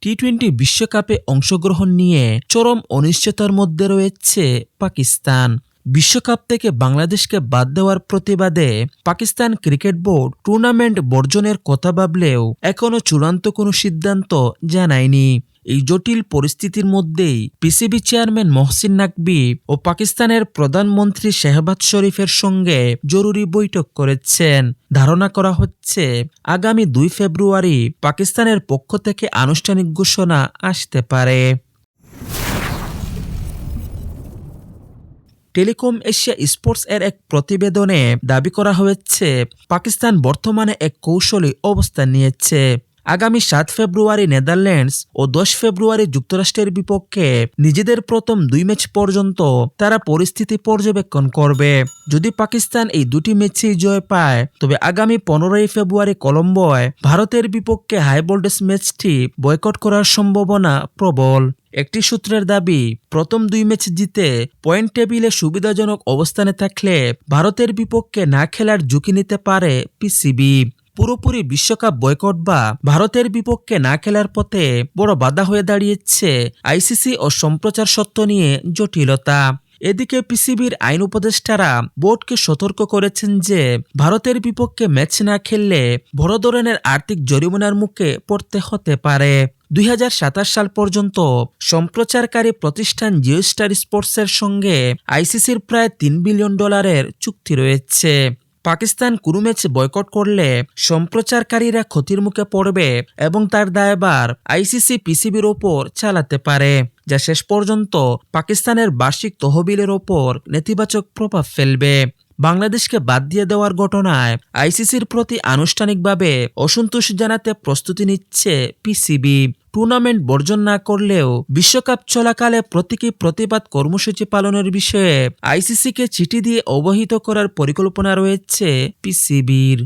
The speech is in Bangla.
টি-20 বিশ্বকাপে অংশগ্রহণ নিয়ে চরম অনিশ্চয়তার মধ্যে রয়েছে পাকিস্তান। বিশ্বকাপ থেকে বাংলাদেশকে বাদ দেওয়ার প্রতিবাদে পাকিস্তান ক্রিকেট বোর্ড টুর্নামেন্ট বর্জনের কথা ভাবলেও এখনও চূড়ান্ত কোনো সিদ্ধান্ত জানায়নি। এই জটিল পরিস্থিতির মধ্যেই পিসিবি চেয়ারম্যান মহসিন নাকভি ও পাকিস্তানের প্রধানমন্ত্রী শেহবাজ শরীফের সঙ্গে জরুরি বৈঠক করেছেন। ধারণা করা হচ্ছে আগামী 2 ফেব্রুয়ারি পাকিস্তানের পক্ষ থেকে আনুষ্ঠানিক ঘোষণা আসতে পারে। টেলিকম এশিয়া স্পোর্টস এর এক প্রতিবেদনে দাবি করা হয়েছে পাকিস্তান বর্তমানে এক কৌশলী অবস্থান নিয়েছে। আগামী 7 ফেব্রুয়ারি নেদারল্যান্ডস ও 10 ফেব্রুয়ারি যুক্তরাষ্ট্রের বিপক্ষে নিজেদের প্রথম 2 ম্যাচ পর্যন্ত তারা পরিস্থিতি পর্যবেক্ষণ করবে। যদি পাকিস্তান এই দুটি ম্যাচেই জয় পায় তবে আগামী 15 ফেব্রুয়ারি কলম্বোয় ভারতের বিপক্ষে হাই ভোল্টেজ ম্যাচটি বয়কট করার সম্ভাবনা প্রবল। একটি সূত্রের দাবি, প্রথম 2 ম্যাচ জিতে পয়েন্ট টেবিলে সুবিধাজনক অবস্থানে থাকলে ভারতের বিপক্ষে না খেলার ঝুঁকি নিতে পারে পিসিবি। পুরোপুরি বিশ্বকাপ বয়কট বা ভারতের বিপক্ষে না খেলার পথে বড় বাধা হয়ে দাঁড়িয়েছে আইসিসি ও সম্প্রচার সত্ত্ব নিয়ে জটিলতা। এদিকে পিসিবির আইন উপদেষ্টারা বোর্ডকে সতর্ক করেছেন যে ভারতের বিপক্ষে ম্যাচ না খেললে বড় ধরনের আর্থিক জরিমানার মুখে পড়তে হতে পারে। 2027 সাল পর্যন্ত সম্প্রচারকারী প্রতিষ্ঠান জিও স্টার স্পোর্টসের সঙ্গে আইসিসির প্রায় $3 বিলিয়ন চুক্তি রয়েছে। পাকিস্তান কোনো ম্যাচ বয়কট করলে সম্প্রচারকারীরা ক্ষতির মুখে পড়বে এবং তার দায়ভার আইসিসি পিসিবির ওপর চালাতে পারে, যা শেষ পর্যন্ত পাকিস্তানের বার্ষিক তহবিলের ওপর নেতিবাচক প্রভাব ফেলবে। বাংলাদেশকে বাদ দিয়ে দেওয়ার ঘটনায় আইসিসির প্রতি আনুষ্ঠানিকভাবে অসন্তোষ জানাতে প্রস্তুতি নিচ্ছে পিসিবি। টুর্নামেন্ট বর্জন না করলেও বিশ্বকাপ চলাকালে প্রতীকী প্রতিবাদ কর্মসূচি পালনের বিষয়ে আইসিসিকে চিঠি দিয়ে অবহিত করার পরিকল্পনা রয়েছে পিসিবির।